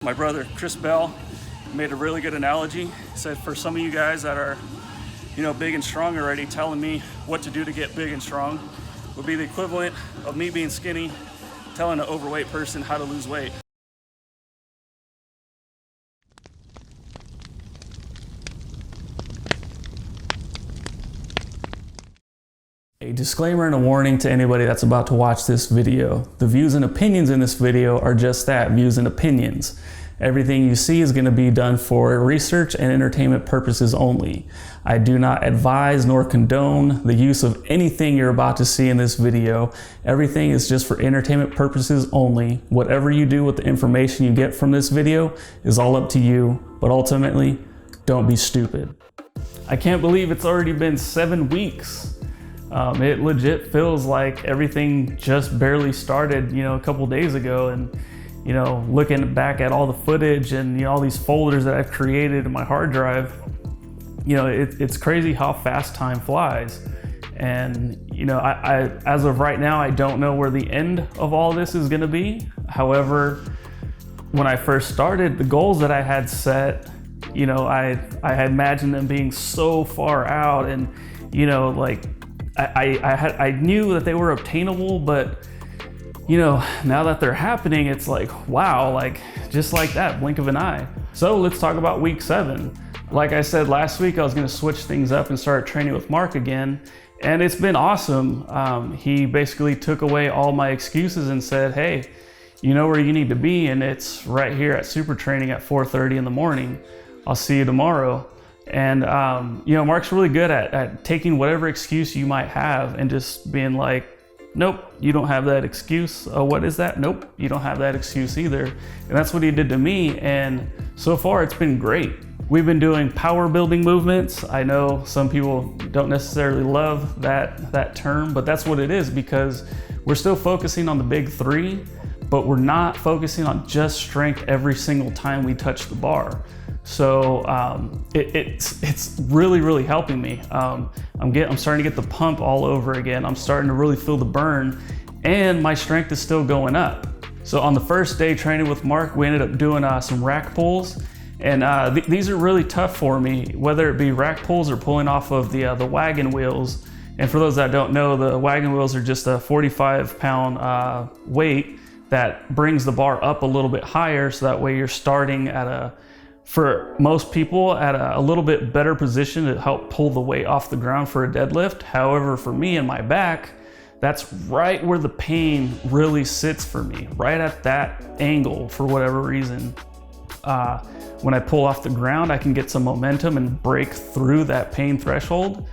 My brother, Chris Bell, made a really good analogy. He said for some of you guys that are, big and strong already, telling me what to do to get big and strong would be the equivalent of me being skinny, telling an overweight person how to lose weight. A disclaimer and a warning to anybody that's about to watch this video. The views and opinions in this video are just that, views and opinions. Everything you see is going to be done for research and entertainment purposes only. I do not advise nor condone the use of anything you're about to see in this video. Everything is just for entertainment purposes only. Whatever you do with the information you get from this video is all up to you, but ultimately, don't be stupid. I can't believe it's already been 7 weeks. It legit feels like everything just barely started, a couple days ago, and looking back at all the footage and all these folders that I've created in my hard drive, it's crazy how fast time flies. And I as of right now, I don't know where the end of all this is going to be. However, when I first started, the goals that I had set, I had imagined them being so far out, and I knew that they were obtainable, but now that they're happening, it's like, wow, just like that, blink of an eye. So let's talk about week 7. Like I said last week, I was gonna switch things up and start training with Mark again, and it's been awesome. He basically took away all my excuses and said, hey, you know where you need to be, and it's right here at Super Training at 4:30 in the morning. I'll see you tomorrow. And Mark's really good at taking whatever excuse you might have and just being like, nope, you don't have that excuse. Oh, what is that? Nope, you don't have that excuse either. And that's what he did to me. And so far it's been great. We've been doing power building movements. I know some people don't necessarily love that term, but that's what it is, because we're still focusing on the big 3, but we're not focusing on just strength every single time we touch the bar. So it's really, really helping me. I'm starting to get the pump all over again. I'm starting to really feel the burn, and my strength is still going up. So on the first day training with Mark, we ended up doing some rack pulls, and these are really tough for me, whether it be rack pulls or pulling off of the wagon wheels. And for those that don't know, the wagon wheels are just a 45-pound weight that brings the bar up a little bit higher, so that way you're starting at for most people, at a little bit better position to help pull the weight off the ground for a deadlift. However, for me and my back, that's right where the pain really sits for me, right at that angle for whatever reason. When I pull off the ground, I can get some momentum and break through that pain threshold.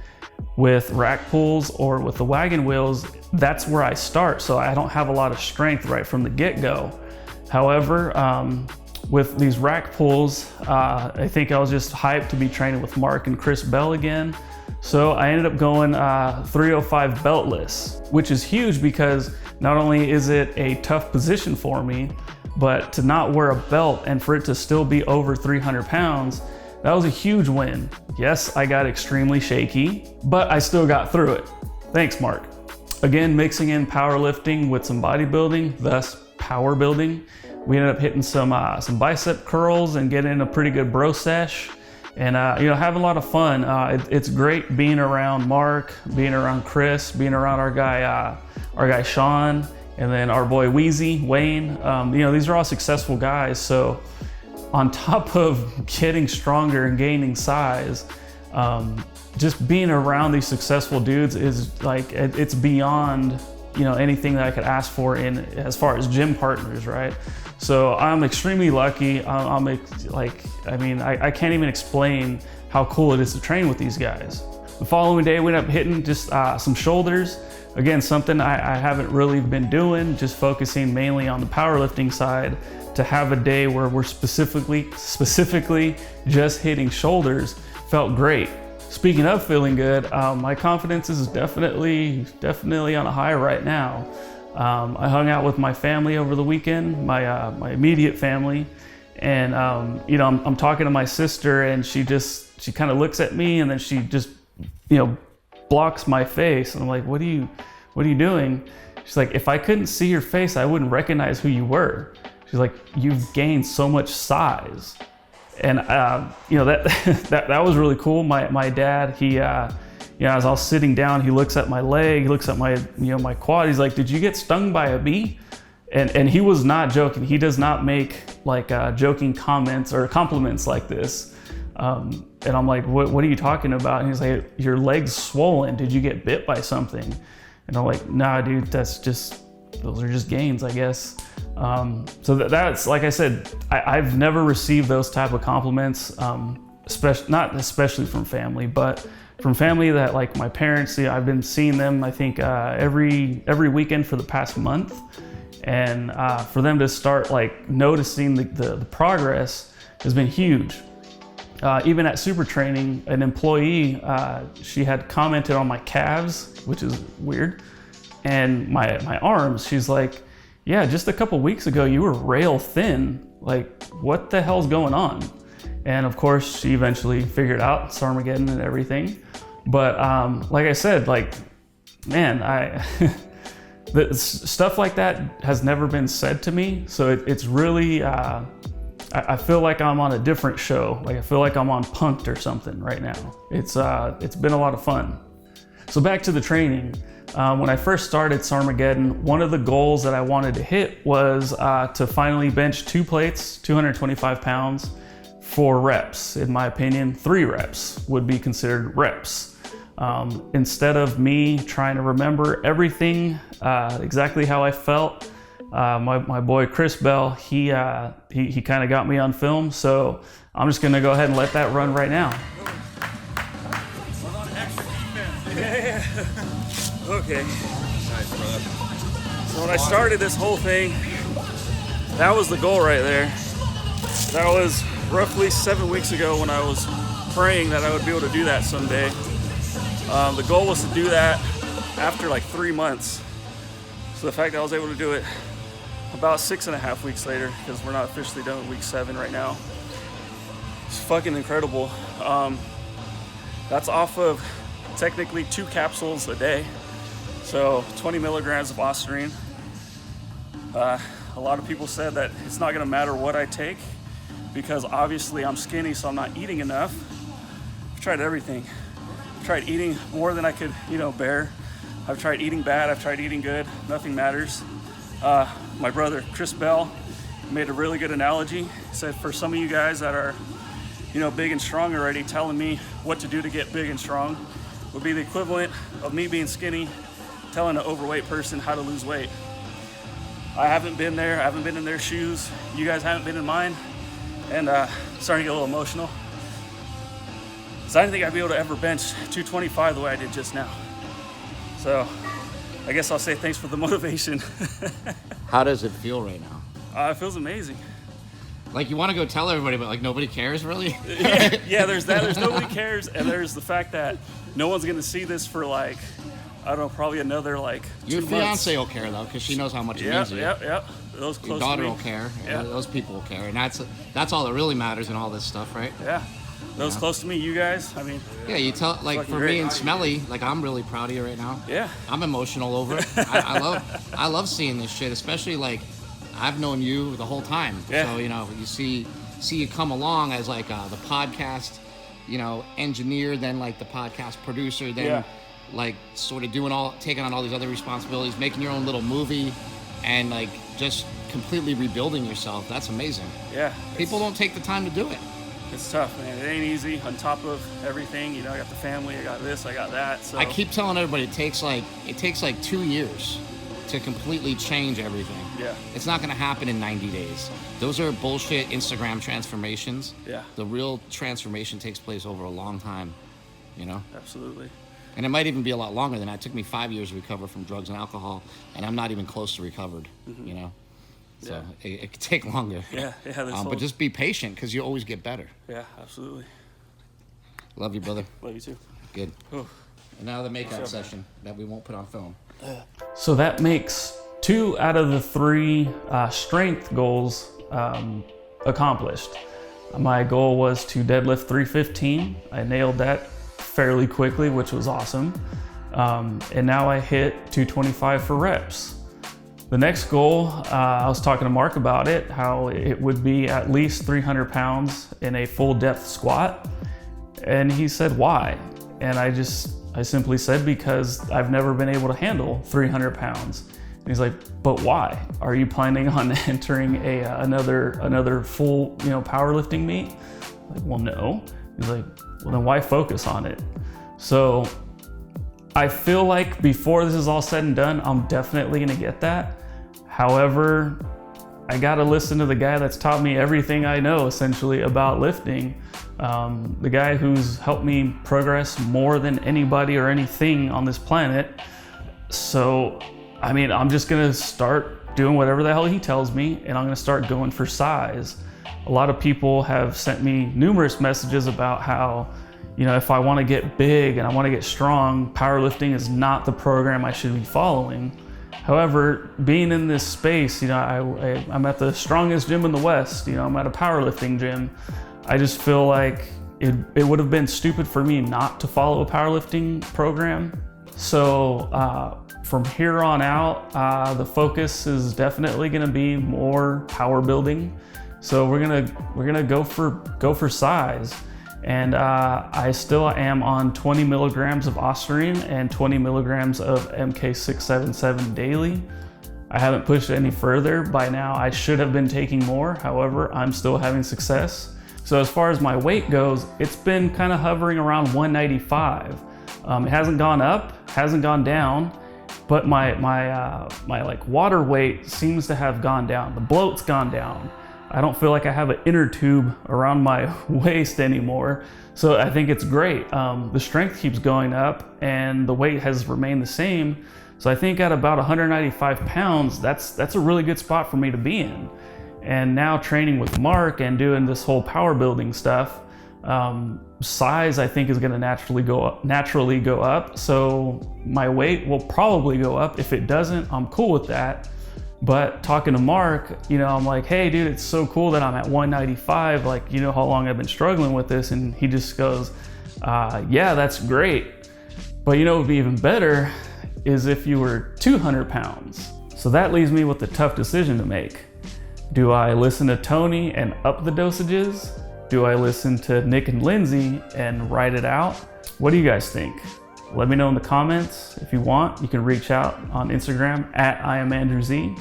With rack pulls or with the wagon wheels, that's where I start, so I don't have a lot of strength right from the get-go. However, with these rack pulls, I think I was just hyped to be training with Mark and Chris Bell again. So I ended up going 305 beltless, which is huge because not only is it a tough position for me, but to not wear a belt and for it to still be over 300 pounds, that was a huge win. Yes, I got extremely shaky, but I still got through it. Thanks, Mark. Again, mixing in powerlifting with some bodybuilding, thus power building. We ended up hitting some bicep curls and getting in a pretty good bro sesh, and having a lot of fun. It's great being around Mark, being around Chris, being around our guy Sean, and then our boy Wayne. These are all successful guys. So on top of getting stronger and gaining size, just being around these successful dudes is like, it's beyond anything that I could ask for in as far as gym partners, right? So I'm extremely lucky. I can't even explain how cool it is to train with these guys. The following day, we ended up hitting just some shoulders. Again, something I haven't really been doing, just focusing mainly on the powerlifting side. To have a day where we're specifically just hitting shoulders felt great. Speaking of feeling good, my confidence is definitely on a high right now. I hung out with my family over the weekend, my immediate family, and I'm talking to my sister, and she kind of looks at me, and then she just blocks my face, and I'm like, what are you doing? She's like, if I couldn't see your face, I wouldn't recognize who you were. she's like, you've gained so much size. And you know, that was really cool. My dad, he you know, as I was sitting down, he looks at my leg, he looks at my, you know, my quad. He's like, did you get stung by a bee? And he was not joking. He does not make like joking comments or compliments like this. And I'm like, what are you talking about? And he's like, your leg's swollen. Did you get bit by something? And I'm like, nah, dude, those are just gains, I guess. So that's, like I said, I've never received those type of compliments, not especially from family, but from family that, like my parents, I've been seeing them, I think, every weekend for the past month. And for them to start like noticing the progress has been huge. Even at Super Training, an employee, she had commented on my calves, which is weird, and my arms. She's like, yeah, just a couple weeks ago, you were rail thin. Like, what the hell's going on? And of course, she eventually figured out SARMageddon and everything. But like I said, like, man, the stuff like that has never been said to me. So it's really, I feel like I'm on a different show. Like I feel like I'm on Punk'd or something right now. It's been a lot of fun. So back to the training. When I first started SARMageddon, one of the goals that I wanted to hit was to finally bench 2 plates, 225 pounds, 4 reps. In my opinion, 3 reps would be considered reps. Instead of me trying to remember everything, exactly how I felt, my boy Chris Bell, he kind of got me on film, so I'm just gonna go ahead and let that run right now. Yeah. Okay. Nice, brother. So when I started this whole thing, that was the goal right there. That was roughly 7 weeks ago when I was praying that I would be able to do that someday. The goal was to do that after like 3 months. So the fact that I was able to do it about 6.5 weeks later, because we're not officially done with week 7 right now, it's fucking incredible. That's off of technically 2 capsules a day. So 20 milligrams of ostarine. A lot of people said that it's not gonna matter what I take because obviously I'm skinny, so I'm not eating enough. I've tried everything. I've tried eating more than I could, bear. I've tried eating bad, I've tried eating good, nothing matters. My brother, Chris Bell, made a really good analogy. He said, for some of you guys that are, big and strong already, telling me what to do to get big and strong would be the equivalent of me being skinny, telling an overweight person how to lose weight. I haven't been there, I haven't been in their shoes, you guys haven't been in mine, and starting to get a little emotional. So I didn't think I'd be able to ever bench 225 the way I did just now. So I guess I'll say thanks for the motivation. How does it feel right now? It feels amazing. Like you want to go tell everybody, but like nobody cares really? yeah, there's that, there's nobody cares, and there's the fact that no one's gonna see this for like, I don't know, probably another like 2 months. Your fiance will care though, because she knows how much it means to you. Yep. Those close Your daughter to me will care. Yeah. Those people will care, and that's all that really matters in all this stuff, right? Yeah. Those close to me, you guys, I mean. Yeah, you tell, like for great. Me and Smelly, like I'm really proud of you right now. Yeah. I'm emotional over it. I love seeing this shit, especially like I've known you the whole time. Yeah. So, you see you come along as like the podcast, engineer, then like the podcast producer, then like sort of taking on all these other responsibilities, making your own little movie, and like just completely rebuilding yourself. That's amazing. Yeah. People don't take the time to do it. It's tough, man. It ain't easy. On top of everything, I got the family, I got this, I got that. So I keep telling everybody it takes like 2 years to completely change everything. Yeah. It's not going to happen in 90 days. Those are bullshit Instagram transformations. Yeah. The real transformation takes place over a long time, Absolutely. And it might even be a lot longer than that. It took me 5 years to recover from drugs and alcohol, and I'm not even close to recovered, So it could take longer. Yeah. But just be patient, because you always get better. Yeah, absolutely. Love you, brother. Love you too. Good. And now the makeup session that we won't put on film. So that makes 2 out of the 3 strength goals accomplished. My goal was to deadlift 315. I nailed that fairly quickly, which was awesome. And now I hit 225 for reps. The next goal, I was talking to Mark about it, how it would be at least 300 pounds in a full depth squat. And he said, why? And I simply said, because I've never been able to handle 300 pounds. And he's like, but why? Are you planning on entering another full, powerlifting meet? I'm like, well, no. He's like, well, then why focus on it? So I feel like before this is all said and done, I'm definitely gonna get that. However, I gotta listen to the guy that's taught me everything I know essentially about lifting. The guy who's helped me progress more than anybody or anything on this planet. So, I mean, I'm just gonna start doing whatever the hell he tells me, and I'm gonna start going for size. A lot of people have sent me numerous messages about how, if I want to get big and I want to get strong, powerlifting is not the program I should be following. However, being in this space, I'm at the strongest gym in the West, I'm at a powerlifting gym. I just feel like it would have been stupid for me not to follow a powerlifting program. So from here on out, the focus is definitely going to be more power building. So we're gonna go for size. And I still am on 20 milligrams of ostarine and 20 milligrams of MK677 daily. I haven't pushed it any further. By now, I should have been taking more. However, I'm still having success. So as far as my weight goes, it's been kind of hovering around 195. It hasn't gone up, hasn't gone down, but my like water weight seems to have gone down. The bloat's gone down. I don't feel like I have an inner tube around my waist anymore. So I think it's great. The strength keeps going up and the weight has remained the same. So I think at about 195 pounds, that's a really good spot for me to be in. And now training with Mark and doing this whole power building stuff, size I think is gonna naturally go up. So my weight will probably go up. If it doesn't, I'm cool with that. But talking to Mark, I'm like, hey dude, it's so cool that I'm at 195. Like, how long I've been struggling with this? And he just goes, yeah, that's great. But what would be even better is if you were 200 pounds. So that leaves me with a tough decision to make. Do I listen to Tony and up the dosages? Do I listen to Nick and Lindsay and write it out? What do you guys think? Let me know in the comments. If you want, you can reach out on Instagram @IamAndrewZ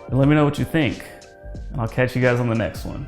and let me know what you think. And I'll catch you guys on the next one.